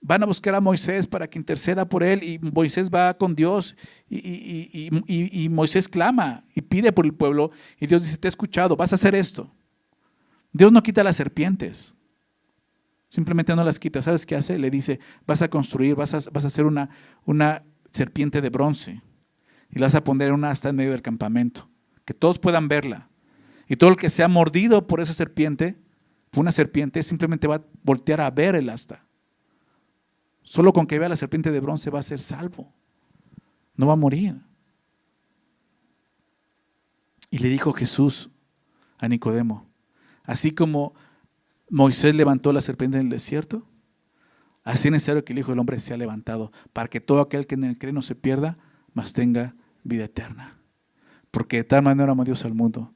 van a buscar a Moisés para que interceda por él y Moisés va con Dios y Moisés clama y pide por el pueblo y Dios dice, te he escuchado, vas a hacer esto. Dios no quita las serpientes, simplemente no las quita. ¿Sabes qué hace? Le dice, vas a construir, vas a hacer una serpiente de bronce y la vas a poner en una asta en medio del campamento, que todos puedan verla. Y todo el que sea mordido por esa serpiente, por una serpiente, simplemente va a voltear a ver el asta. Solo con que vea la serpiente de bronce va a ser salvo. No va a morir. Y le dijo Jesús a Nicodemo, así como Moisés levantó la serpiente en el desierto, así es necesario que el Hijo del Hombre sea levantado, para que todo aquel que en él cree no se pierda, mas tenga vida eterna. Porque de tal manera amó Dios al mundo,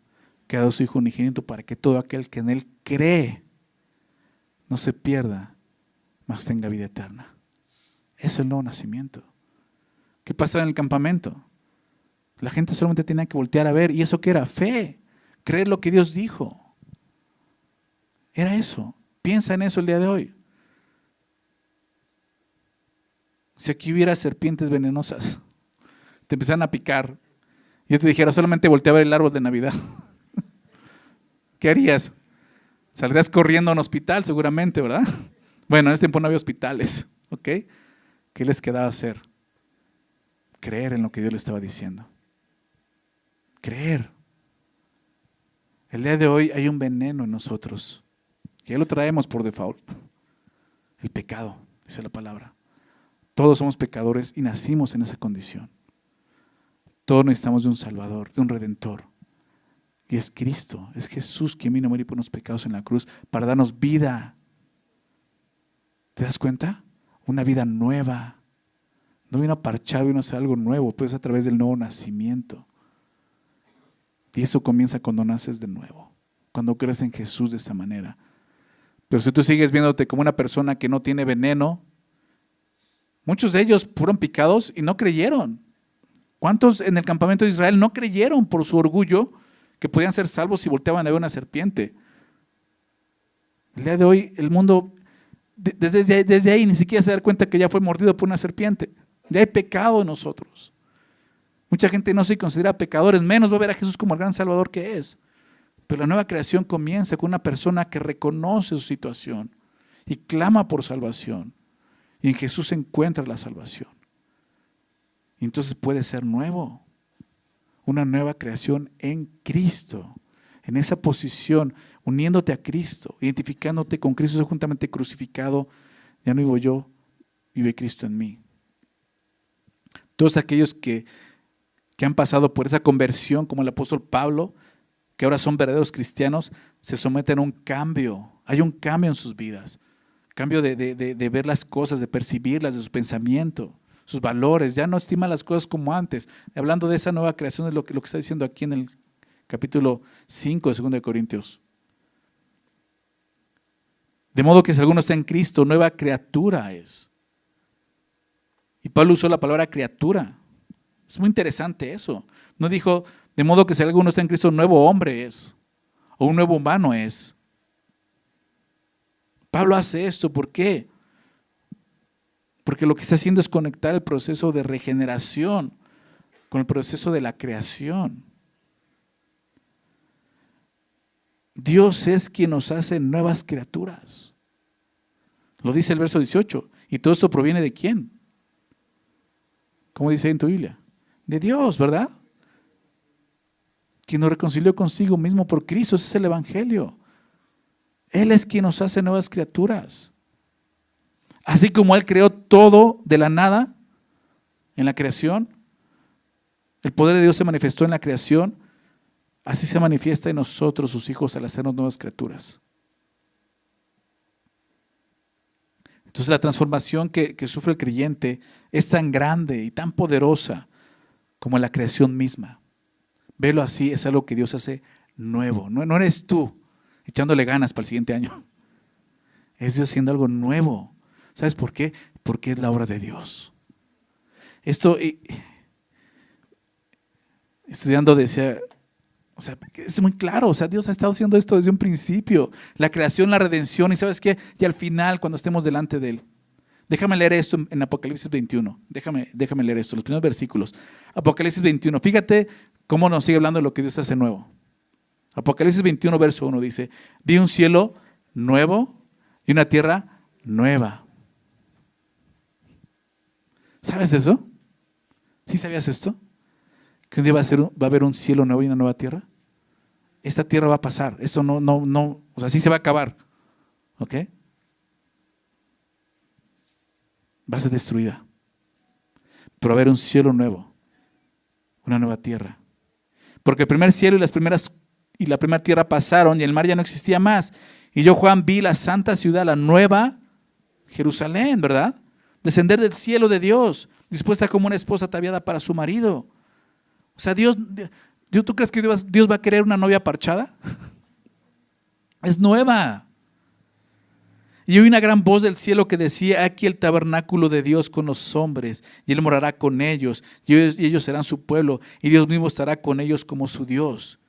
que ha dado su Hijo unigénito, para que todo aquel que en él cree no se pierda, mas tenga vida eterna. Eso es el nuevo nacimiento. ¿Qué pasaba en el campamento? La gente solamente tenía que voltear a ver. ¿Y eso qué era? Fe. Creer lo que Dios dijo. Era eso. Piensa en eso el día de hoy. Si aquí hubiera serpientes venenosas, te empezaran a picar, y yo te dijera, solamente voltea a ver el árbol de Navidad. ¿Qué harías? Saldrías corriendo a un hospital seguramente, ¿verdad? Bueno, en ese tiempo no había hospitales, ¿ok? ¿Qué les quedaba hacer? Creer en lo que Dios le estaba diciendo. Creer. El día de hoy hay un veneno en nosotros. Ya lo traemos por default. El pecado, dice la palabra. Todos somos pecadores y nacimos en esa condición. Todos necesitamos de un Salvador, de un Redentor. Y es Cristo, es Jesús quien vino a morir por los pecados en la cruz para darnos vida. ¿Te das cuenta? Una vida nueva. No vino a parchar, vino a hacer algo nuevo, pues a través del nuevo nacimiento. Y eso comienza cuando naces de nuevo, cuando crees en Jesús de esta manera. Pero si tú sigues viéndote como una persona que no tiene veneno, muchos de ellos fueron picados y no creyeron. ¿Cuántos en el campamento de Israel no creyeron por su orgullo que podían ser salvos si volteaban a ver una serpiente? El día de hoy el mundo, desde ahí ni siquiera se da cuenta que ya fue mordido por una serpiente. Ya hay pecado en nosotros. Mucha gente no se considera pecadores, menos va a ver a Jesús como el gran Salvador que es. Pero la nueva creación comienza con una persona que reconoce su situación y clama por salvación. Y en Jesús se encuentra la salvación. Y entonces puede ser nuevo. Una nueva creación en Cristo. En esa posición, uniéndote a Cristo, identificándote con Cristo juntamente crucificado. Ya no vivo yo, vive Cristo en mí. Todos aquellos que han pasado por esa conversión, como el apóstol Pablo, que ahora son verdaderos cristianos, se someten a un cambio. Hay un cambio en sus vidas. Cambio de ver las cosas, de percibirlas, de su pensamiento, sus valores. Ya no estima las cosas como antes. Hablando de esa nueva creación, es lo que está diciendo aquí en el capítulo 5 de 2 de Corintios. De modo que si alguno está en Cristo, nueva criatura es. Y Pablo usó la palabra criatura. Es muy interesante eso. No dijo, de modo que si alguno está en Cristo, nuevo hombre es. O un nuevo humano es. Pablo hace esto, ¿por qué? Porque lo que está haciendo es conectar el proceso de regeneración con el proceso de la creación. Dios es quien nos hace nuevas criaturas. Lo dice el verso 18. ¿Y todo esto proviene de quién? ¿Cómo dice en tu Biblia? De Dios, ¿verdad? Quien nos reconcilió consigo mismo por Cristo. Ese es el Evangelio. Él es quien nos hace nuevas criaturas. Así como Él creó todo de la nada en la creación, el poder de Dios se manifestó en la creación, así se manifiesta en nosotros, sus hijos, al hacernos nuevas criaturas. Entonces la transformación que sufre el creyente es tan grande y tan poderosa como la creación misma. Velo así, es algo que Dios hace nuevo. No eres tú echándole ganas para el siguiente año. Es Dios haciendo algo nuevo. ¿Sabes por qué? Porque es la obra de Dios. Esto, estudiando decía, o sea, es muy claro, o sea, Dios ha estado haciendo esto desde un principio. La creación, la redención, y ¿sabes qué? Y al final, cuando estemos delante de Él. Déjame leer esto en Apocalipsis 21. Déjame leer esto, los primeros versículos. Apocalipsis 21. Fíjate cómo nos sigue hablando de lo que Dios hace nuevo. Apocalipsis 21, verso 1 dice, vi un cielo nuevo y una tierra nueva. ¿Sabes eso? ¿Sí sabías esto? Que un día va a haber un cielo nuevo y una nueva tierra. Esta tierra va a pasar. Eso no, o sea, sí se va a acabar. ¿Ok? Va a ser destruida. Pero va a haber un cielo nuevo, una nueva tierra. Porque el primer cielo y la primera tierra pasaron y el mar ya no existía más. Y yo, Juan, vi la santa ciudad, la nueva Jerusalén, ¿verdad? Descender del cielo de Dios, dispuesta como una esposa ataviada para su marido. O sea, ¿tú crees que Dios va a querer una novia parchada? Es nueva. Y oí una gran voz del cielo que decía, aquí el tabernáculo de Dios con los hombres, y Él morará con ellos, y ellos serán su pueblo, y Dios mismo estará con ellos como su Dios.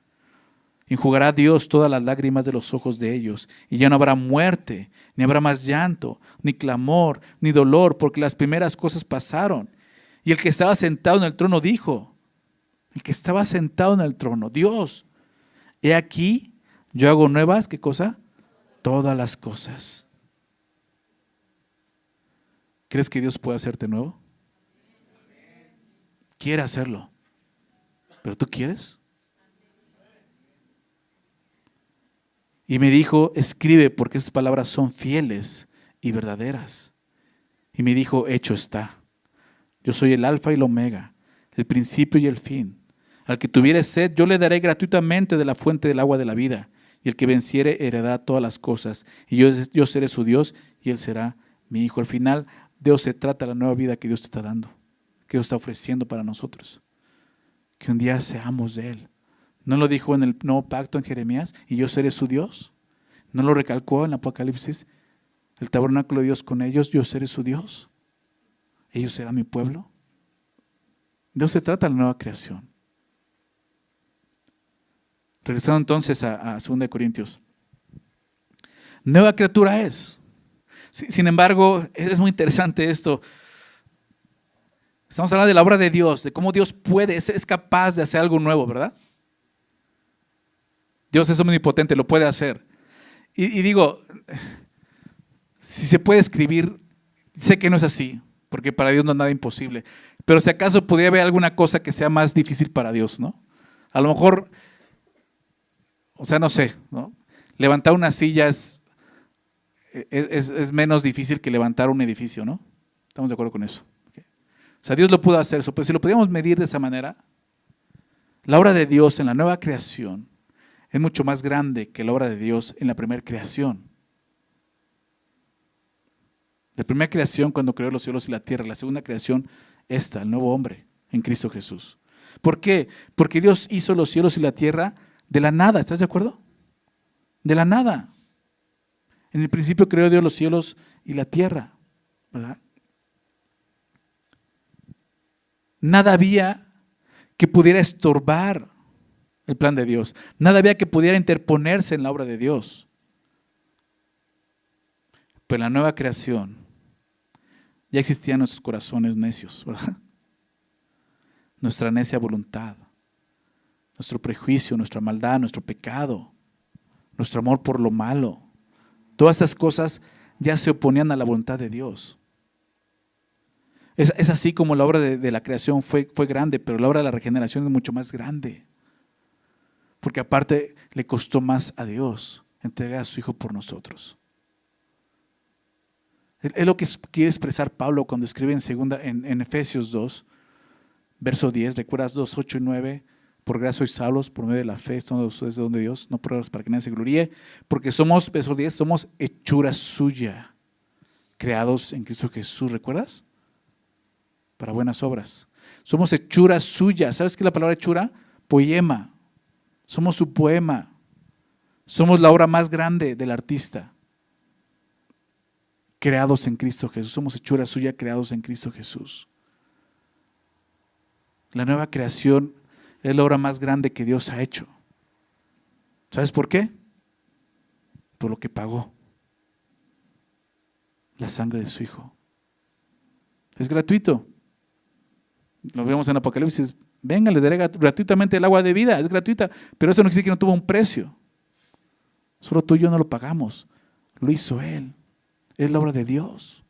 Enjugará Dios todas las lágrimas de los ojos de ellos, y ya no habrá muerte, ni habrá más llanto, ni clamor, ni dolor, porque las primeras cosas pasaron. Y el que estaba sentado en el trono dijo, el que estaba sentado en el trono, Dios, he aquí, Yo hago nuevas, ¿qué cosa? Todas las cosas. ¿Crees que Dios puede hacerte nuevo? Quiere hacerlo. ¿Pero tú quieres? Y me dijo, escribe porque esas palabras son fieles y verdaderas. Y me dijo, hecho está. Yo soy el alfa y el omega, el principio y el fin. Al que tuviere sed, yo le daré gratuitamente de la fuente del agua de la vida. Y el que venciere heredará todas las cosas. Y yo seré su Dios y él será mi hijo. Al final, Dios se trata de la nueva vida que Dios te está dando, que Dios está ofreciendo para nosotros. Que un día seamos de Él. ¿No lo dijo en el nuevo pacto en Jeremías? Y yo seré su Dios. ¿No lo recalcó en Apocalipsis? El tabernáculo de Dios con ellos, yo seré su Dios. Ellos serán mi pueblo. Dios se trata de la nueva creación. Regresando entonces a 2 Corintios. Nueva criatura es. Sin embargo, es muy interesante esto. Estamos hablando de la obra de Dios, de cómo Dios puede, es capaz de hacer algo nuevo, ¿verdad? Dios es omnipotente, lo puede hacer. Y digo, si se puede escribir, sé que no es así, porque para Dios no es nada imposible. Pero si acaso pudiera haber alguna cosa que sea más difícil para Dios, ¿no? A lo mejor, o sea, no sé, ¿no? Levantar una silla es menos difícil que levantar un edificio, ¿no? ¿Estamos de acuerdo con eso? O sea, Dios lo pudo hacer eso, pero si lo pudiéramos medir de esa manera, la obra de Dios en la nueva creación es mucho más grande que la obra de Dios en la primera creación. La primera creación cuando creó los cielos y la tierra, la segunda creación, esta, el nuevo hombre en Cristo Jesús. ¿Por qué? Porque Dios hizo los cielos y la tierra de la nada, ¿estás de acuerdo? De la nada. En el principio creó Dios los cielos y la tierra, ¿verdad? Nada había que pudiera estorbar el plan de Dios. Nada había que pudiera interponerse en la obra de Dios. Pero en la nueva creación ya existían nuestros corazones necios, ¿verdad? Nuestra necia voluntad, nuestro prejuicio, nuestra maldad, nuestro pecado, nuestro amor por lo malo. Todas estas cosas ya se oponían a la voluntad de Dios. Es así como la obra de la creación fue grande, pero la obra de la regeneración es mucho más grande. Porque aparte le costó más a Dios entregar a su Hijo por nosotros. Es lo que quiere expresar Pablo cuando escribe en Efesios 2, verso 10. ¿Recuerdas 2, 8 y 9? Por gracia sois salvos por medio de la fe, esto es de donde Dios, no por obras para que nadie se gloríe, porque somos, verso 10, somos hechura suya, creados en Cristo Jesús. ¿Recuerdas? Para buenas obras. Somos hechura suya. ¿Sabes qué es la palabra hechura? Poema. Somos su poema. Somos la obra más grande del artista. Creados en Cristo Jesús. Somos hechura suya, creados en Cristo Jesús. La nueva creación es la obra más grande que Dios ha hecho. ¿Sabes por qué? Por lo que pagó. La sangre de su Hijo. Es gratuito. Lo vemos en Apocalipsis. Venga, le daré gratuitamente el agua de vida. Es gratuita. Pero eso no quiere decir que no tuvo un precio. Solo tú y yo no lo pagamos. Lo hizo Él. Es la obra de Dios.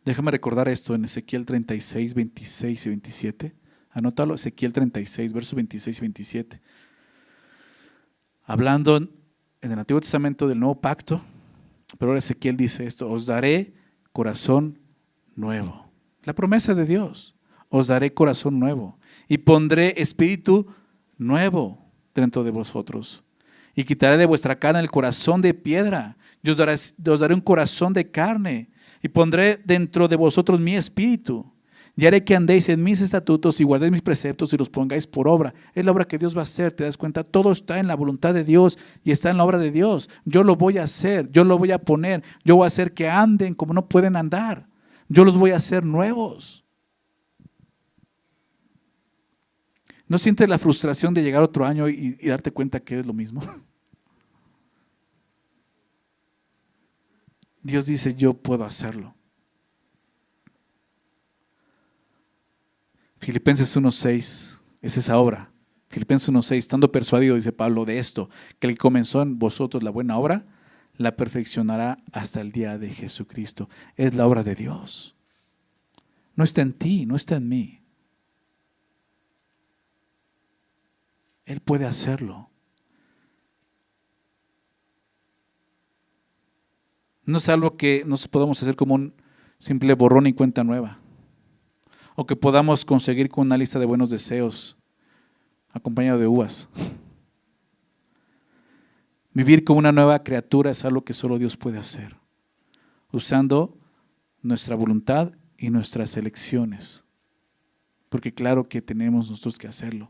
Déjame recordar esto en Ezequiel 36, 26 y 27. Anótalo, Ezequiel 36, versos 26 y 27. Hablando en el Antiguo Testamento del Nuevo Pacto, pero ahora Ezequiel dice esto: os daré corazón nuevo. La promesa de Dios. Os daré corazón nuevo y pondré espíritu nuevo dentro de vosotros. Y quitaré de vuestra carne el corazón de piedra. Y os daré un corazón de carne. Y pondré dentro de vosotros mi espíritu. Y haré que andéis en mis estatutos y guardéis mis preceptos y los pongáis por obra. Es la obra que Dios va a hacer, ¿te das cuenta? Todo está en la voluntad de Dios y está en la obra de Dios. Yo lo voy a hacer, yo lo voy a poner. Yo voy a hacer que anden como no pueden andar. Yo los voy a hacer nuevos. ¿No sientes la frustración de llegar otro año y darte cuenta que es lo mismo? Dios dice, yo puedo hacerlo. Filipenses 1:6 es esa obra. Filipenses 1:6, estando persuadido, dice Pablo, de esto, que el que comenzó en vosotros la buena obra, la perfeccionará hasta el día de Jesucristo. Es la obra de Dios. No está en ti, no está en mí. Él puede hacerlo. No es algo que nos podamos hacer como un simple borrón y cuenta nueva. O que podamos conseguir con una lista de buenos deseos acompañado de uvas. Vivir como una nueva criatura es algo que solo Dios puede hacer, usando nuestra voluntad y nuestras elecciones. Porque claro que tenemos nosotros que hacerlo.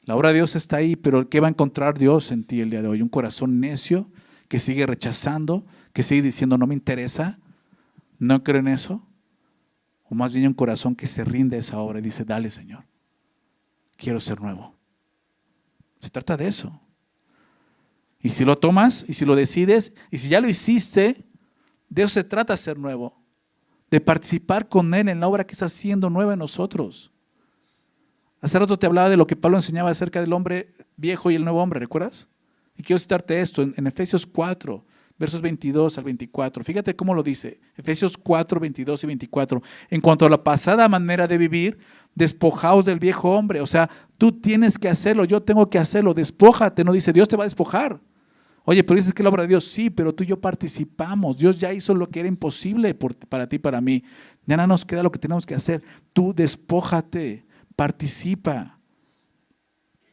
La obra de Dios está ahí, pero ¿qué va a encontrar Dios en ti el día de hoy? Un corazón necio que sigue rechazando, que sigue diciendo no me interesa, no creo en eso. O más bien un corazón que se rinde a esa obra y dice, dale Señor, quiero ser nuevo. Se trata de eso. Y si lo tomas, y si lo decides, y si ya lo hiciste, de eso se trata ser nuevo. De participar con Él en la obra que está haciendo nueva en nosotros. Hace rato te hablaba de lo que Pablo enseñaba acerca del hombre viejo y el nuevo hombre, ¿recuerdas? Y quiero citarte esto en Efesios 4, versos 22 al 24. Fíjate cómo lo dice. Efesios 4, 22 y 24. En cuanto a la pasada manera de vivir, despojaos del viejo hombre. O sea, tú tienes que hacerlo, yo tengo que hacerlo. Despójate, no dice Dios te va a despojar. Oye, pero dices que la obra de Dios, sí, pero tú y yo participamos. Dios ya hizo lo que era imposible para ti y para mí. Ya no nos queda lo que tenemos que hacer. Tú despójate, participa,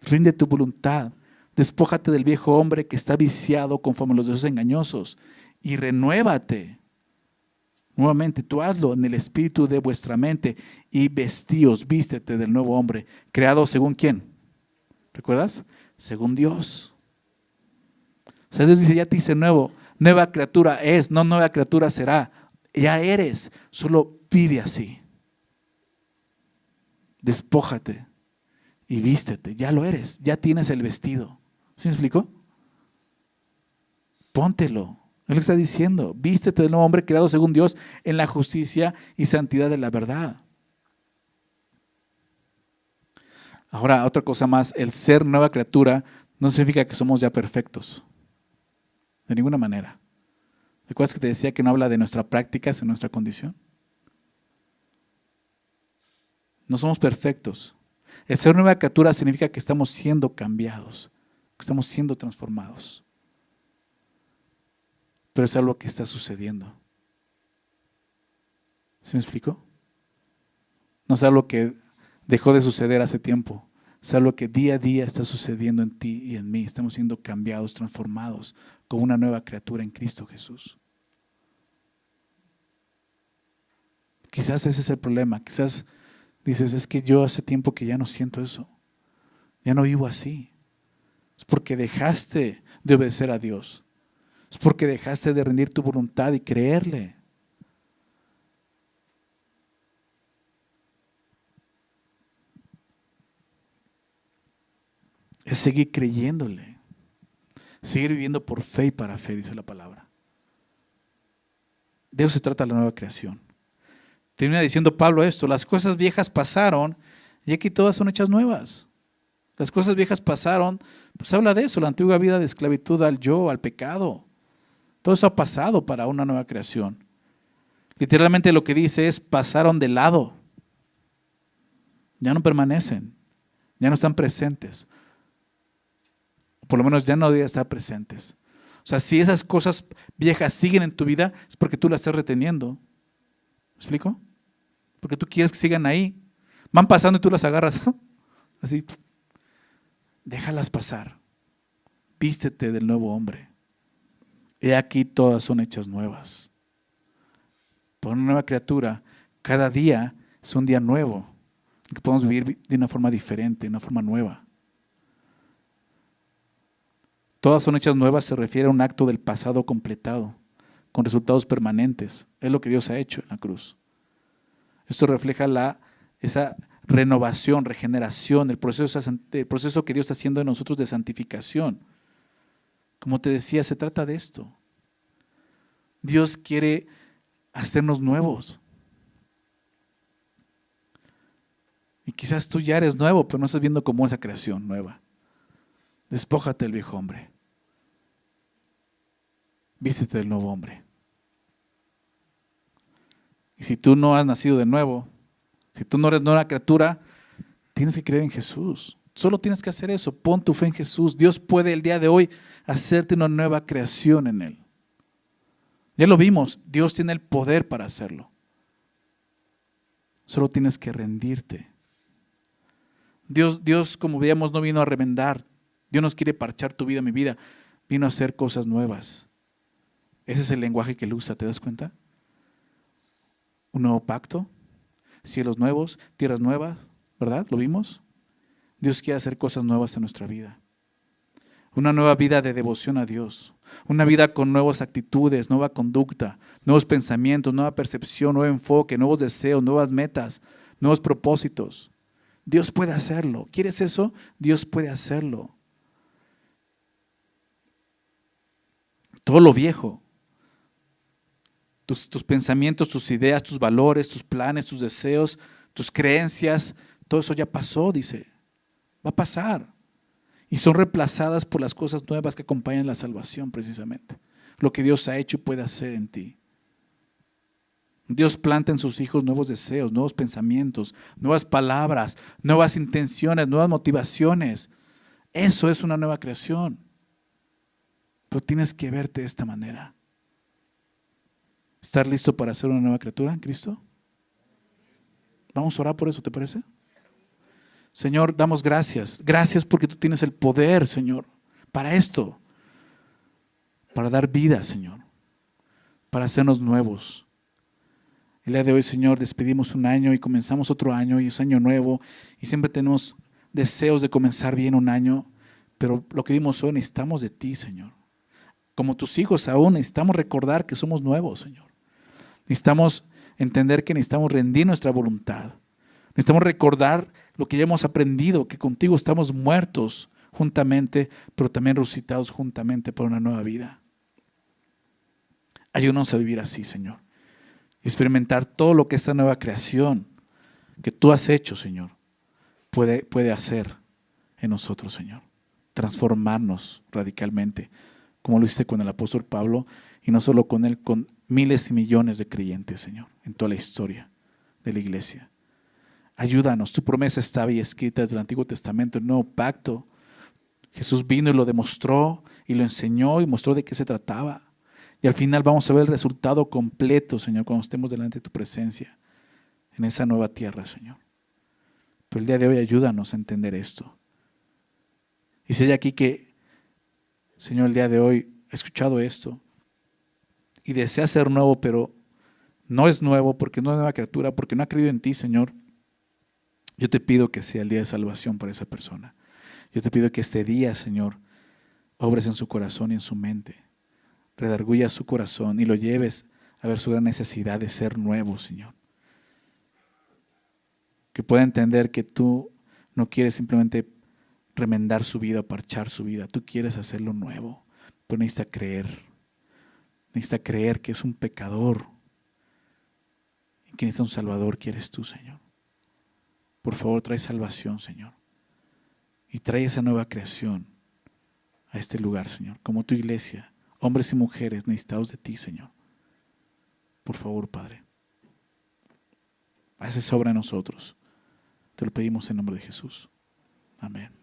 rinde tu voluntad. Despójate del viejo hombre que está viciado conforme a los deseos engañosos y renuévate. Nuevamente, tú hazlo en el espíritu de vuestra mente y vestíos, vístete del nuevo hombre, creado según ¿quién? ¿Recuerdas? Según Dios. O sea, Dios dice, ya te hice nuevo, nueva criatura es, no nueva criatura será. Ya eres, solo vive así. Despójate y vístete, ya lo eres, ya tienes el vestido. ¿Sí me explico? Póntelo. Es lo que está diciendo. Vístete del nuevo hombre creado según Dios en la justicia y santidad de la verdad. Ahora, otra cosa más. El ser nueva criatura no significa que somos ya perfectos. De ninguna manera. ¿Recuerdas que te decía que no habla de nuestra práctica, sino nuestra condición? No somos perfectos. El ser nueva criatura significa que estamos siendo cambiados, que estamos siendo transformados. Pero es algo que está sucediendo. ¿Sí me explico? No es algo que dejó de suceder hace tiempo. Es algo que día a día está sucediendo en ti y en mí. Estamos siendo cambiados, transformados como una nueva criatura en Cristo Jesús. Quizás ese es el problema. Quizás dices, es que yo hace tiempo que ya no siento eso. Ya no vivo así. Es porque dejaste de obedecer a Dios. Es porque dejaste de rendir tu voluntad y creerle. Es seguir creyéndole. Seguir viviendo por fe y para fe, dice la palabra. De eso se trata la nueva creación. Termina diciendo Pablo esto, las cosas viejas pasaron y aquí todas son hechas nuevas. Las cosas viejas pasaron, pues habla de eso, la antigua vida de esclavitud al yo, al pecado. Todo eso ha pasado para una nueva creación. Literalmente lo que dice es pasaron de lado. Ya no permanecen, ya no están presentes. Por lo menos ya no deben estar presentes. O sea, si esas cosas viejas siguen en tu vida, es porque tú las estás reteniendo. ¿Me explico? Porque tú quieres que sigan ahí. Van pasando y tú las agarras, ¿no? Así. Déjalas pasar. Vístete del nuevo hombre. He aquí todas son hechas nuevas. Por una nueva criatura, cada día es un día nuevo, que podemos vivir de una forma diferente, de una forma nueva. Todas son hechas nuevas se refiere a un acto del pasado completado, con resultados permanentes. Es lo que Dios ha hecho en la cruz. Esto refleja esa renovación, regeneración, el proceso que Dios está haciendo en nosotros de santificación. Como te decía, se trata de esto. Dios quiere hacernos nuevos. Y quizás tú ya eres nuevo, pero no estás viendo como esa creación nueva. Despójate del viejo hombre. Vístete del nuevo hombre. Y si tú no has nacido de nuevo, si tú no eres nueva criatura, tienes que creer en Jesús. Solo tienes que hacer eso. Pon tu fe en Jesús. Dios puede el día de hoy hacerte una nueva creación en Él. Ya lo vimos. Dios tiene el poder para hacerlo. Solo tienes que rendirte. Dios, como veíamos, no vino a remendar. Dios no quiere parchar tu vida, mi vida. Vino a hacer cosas nuevas. Ese es el lenguaje que Él usa, ¿te das cuenta? Un nuevo pacto, cielos nuevos, tierras nuevas, ¿verdad? ¿Lo vimos? Dios quiere hacer cosas nuevas en nuestra vida. Una nueva vida de devoción a Dios. Una vida con nuevas actitudes, nueva conducta, nuevos pensamientos, nueva percepción, nuevo enfoque, nuevos deseos, nuevas metas, nuevos propósitos. Dios puede hacerlo. ¿Quieres eso? Dios puede hacerlo. Todo lo viejo, tus pensamientos, tus ideas, tus valores, tus planes, tus deseos, tus creencias, todo eso ya pasó, dice. Va a pasar. Y son reemplazadas por las cosas nuevas que acompañan la salvación, precisamente. Lo que Dios ha hecho y puede hacer en ti. Dios planta en sus hijos nuevos deseos, nuevos pensamientos, nuevas palabras, nuevas intenciones, nuevas motivaciones. Eso es una nueva creación. Pero tienes que verte de esta manera. ¿Estar listo para ser una nueva criatura en Cristo? Vamos a orar por eso, ¿te parece? Señor, damos gracias. Gracias porque tú tienes el poder, Señor, para esto. Para dar vida, Señor. Para hacernos nuevos. El día de hoy, Señor, despedimos un año y comenzamos otro año y es año nuevo. Y siempre tenemos deseos de comenzar bien un año. Pero lo que vimos hoy, necesitamos de ti, Señor. Como tus hijos aún necesitamos recordar que somos nuevos, Señor. Necesitamos entender que necesitamos rendir nuestra voluntad. Necesitamos recordar lo que ya hemos aprendido, que contigo estamos muertos juntamente, pero también resucitados juntamente para una nueva vida. Ayúdanos a vivir así, Señor. Experimentar todo lo que esta nueva creación que tú has hecho, Señor, puede hacer en nosotros, Señor. Transformarnos radicalmente, como lo hiciste con el apóstol Pablo, y no solo con él, con miles y millones de creyentes, Señor, en toda la historia de la iglesia. Ayúdanos, tu promesa estaba ahí escrita desde el Antiguo Testamento, el Nuevo Pacto. Jesús vino y lo demostró y lo enseñó y mostró de qué se trataba. Y al final vamos a ver el resultado completo, Señor, cuando estemos delante de tu presencia, en esa nueva tierra, Señor. Pero el día de hoy ayúdanos a entender esto. Y si hay aquí que, Señor, el día de hoy ha escuchado esto y desea ser nuevo, pero no es nuevo porque no es nueva criatura, porque no ha creído en ti, Señor, yo te pido que sea el día de salvación para esa persona. Yo te pido que este día, Señor, obres en su corazón y en su mente. Redarguya su corazón y lo lleves a ver su gran necesidad de ser nuevo, Señor. Que pueda entender que tú no quieres simplemente remendar su vida o parchar su vida. Tú quieres hacerlo nuevo, pero necesita creer. Necesita creer que es un pecador y que necesita un salvador que eres tú, Señor. Por favor, trae salvación, Señor. Y trae esa nueva creación a este lugar, Señor. Como tu iglesia, hombres y mujeres necesitados de ti, Señor. Por favor, Padre. Haz esa obra en nosotros. Te lo pedimos en nombre de Jesús. Amén.